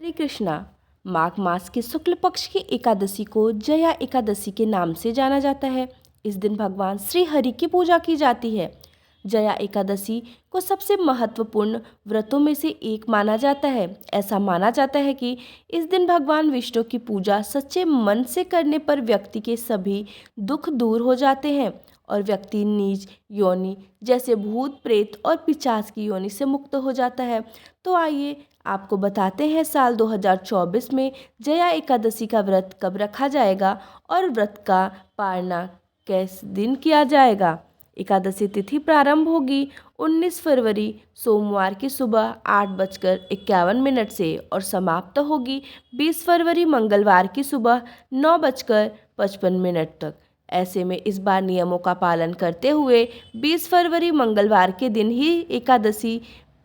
श्री कृष्णा। माघ मास के शुक्ल पक्ष की एकादशी को जया एकादशी के नाम से जाना जाता है। इस दिन भगवान श्री हरि की पूजा की जाती है। जया एकादशी को सबसे महत्वपूर्ण व्रतों में से एक माना जाता है। ऐसा माना जाता है कि इस दिन भगवान विष्णु की पूजा सच्चे मन से करने पर व्यक्ति के सभी दुख दूर हो जाते हैं और व्यक्ति नीच योनि जैसे भूत प्रेत और पिशाच की योनि से मुक्त हो जाता है। तो आइए आपको बताते हैं साल 2024 में जया एकादशी का व्रत कब रखा जाएगा और व्रत का पारना किस दिन किया जाएगा। एकादशी तिथि प्रारंभ होगी 19 फरवरी सोमवार की सुबह 8:51 से और समाप्त होगी 20 फरवरी मंगलवार की सुबह 9:55 तक। ऐसे में इस बार नियमों का पालन करते हुए 20 फरवरी मंगलवार के दिन ही एकादशी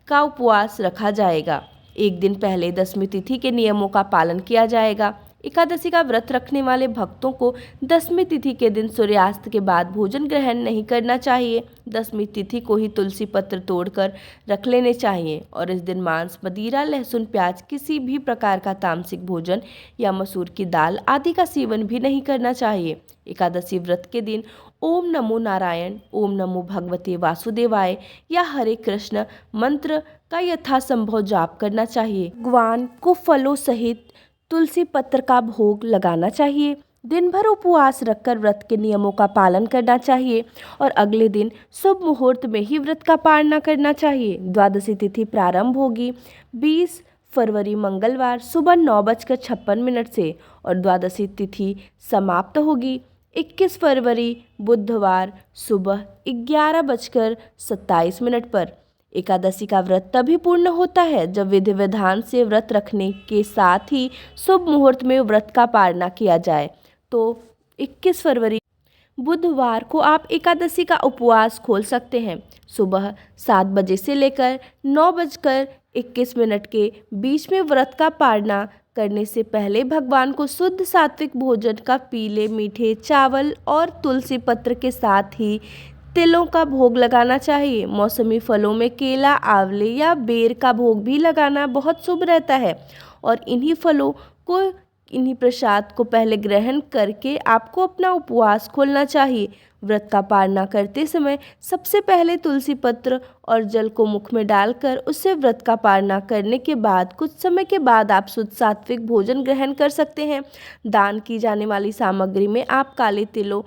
का उपवास रखा जाएगा। एक दिन पहले दशमी तिथि के नियमों का पालन किया जाएगा। एकादशी का व्रत रखने वाले भक्तों को दशमी तिथि के दिन सूर्यास्त के बाद भोजन ग्रहण नहीं करना चाहिए। दशमी तिथि को ही तुलसी पत्र तोड़कर रख लेने चाहिए और इस दिन मांस, मदिरा, लहसुन, प्याज, किसी भी प्रकार का तामसिक भोजन या मसूर की दाल आदि का सेवन भी नहीं करना चाहिए। एकादशी व्रत के दिन ओम नमो नारायण, ओम नमो भगवते वासुदेवाय या हरे कृष्ण मंत्र का यथासंभव जाप करना चाहिए। भगवान को फलों सहित तुलसी पत्र का भोग लगाना चाहिए। दिन भर उपवास रखकर व्रत के नियमों का पालन करना चाहिए और अगले दिन शुभ मुहूर्त में ही व्रत का पालना करना चाहिए। द्वादशी तिथि प्रारंभ होगी 20 फरवरी मंगलवार सुबह 9:56 से और द्वादशी तिथि समाप्त होगी 21 फरवरी बुधवार सुबह 11:27 पर। एकादशी का व्रत तभी पूर्ण होता है जब विधि विधान से व्रत रखने के साथ ही शुभ मुहूर्त में व्रत का पालना किया जाए। तो 21 फरवरी बुधवार को आप एकादशी का उपवास खोल सकते हैं। सुबह 7 बजे से लेकर 9:21 के बीच में व्रत का पालना करने से पहले भगवान को शुद्ध सात्विक भोजन का पीले मीठे चावल और तुलसी पत्र के साथ ही तिलों का भोग लगाना चाहिए। मौसमी फलों में केला, आंवले या बेर का भोग भी लगाना बहुत शुभ रहता है और इन्हीं प्रसाद को पहले ग्रहण करके आपको अपना उपवास खोलना चाहिए। व्रत का पालना करते समय सबसे पहले तुलसी पत्र और जल को मुख में डालकर उससे व्रत का पालना करने के बाद कुछ समय के बाद आप शुद्ध सात्विक भोजन ग्रहण कर सकते हैं। दान की जाने वाली सामग्री में आप काले तिलों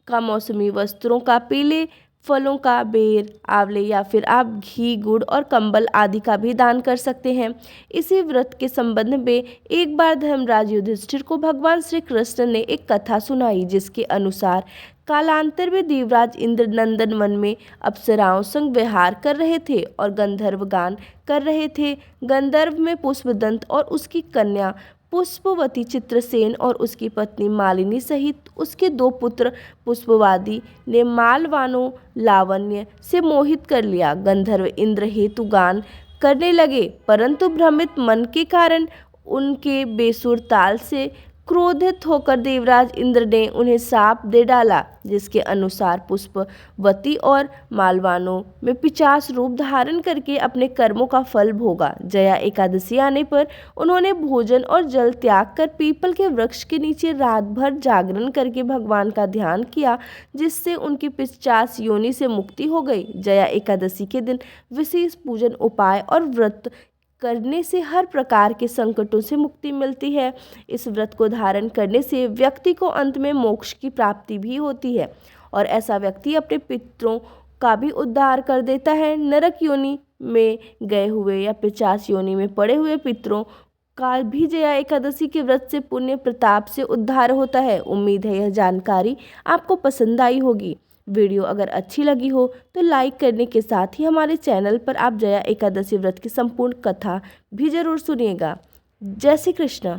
का, मौसमी वस्त्रों का, पीले फलों का, बेर, आंवले या फिर आप घी, गुड़ और कंबल आदि का भी दान कर सकते हैं। इसी व्रत के संबंध में एक बार धर्मराज युधिष्ठिर को भगवान श्री कृष्ण ने एक कथा सुनाई जिसके अनुसार कालांतर में देवराज इंद्र नंदन वन में अप्सराओं संग विहार कर रहे थे और गंधर्व गान कर रहे थे। गंधर्व में पुष्पदंत और उसकी कन्या पुष्पवती, चित्रसेन और उसकी पत्नी मालिनी सहित उसके 2 पुत्र पुष्पवादी ने मालवानों लावण्य से मोहित कर लिया। गंधर्व इंद्र हेतु गान करने लगे परंतु भ्रमित मन के कारण उनके बेसुर ताल से क्रोधित होकर देवराज इंद्र ने उन्हें शाप दे डाला जिसके अनुसार पुष्पवती और मालवानों में पिशाच रूप धारण करके अपने कर्मों का फल भोगा। जया एकादशी आने पर उन्होंने भोजन और जल त्याग कर पीपल के वृक्ष के नीचे रात भर जागरण करके भगवान का ध्यान किया जिससे उनकी पिशाच योनि से मुक्ति हो गई। जया एकादशी के दिन विशेष पूजन उपाय और व्रत करने से हर प्रकार के संकटों से मुक्ति मिलती है। इस व्रत को धारण करने से व्यक्ति को अंत में मोक्ष की प्राप्ति भी होती है और ऐसा व्यक्ति अपने पितरों का भी उद्धार कर देता है। नरक योनि में गए हुए या पिशाच योनि में पड़े हुए पितरों का भी जया एकादशी के व्रत से पुण्य प्रताप से उद्धार होता है। उम्मीद है यह जानकारी आपको पसंद आई होगी। वीडियो अगर अच्छी लगी हो तो लाइक करने के साथ ही हमारे चैनल पर आप जया एकादशी व्रत की संपूर्ण कथा भी जरूर सुनिएगा। जय श्री कृष्ण।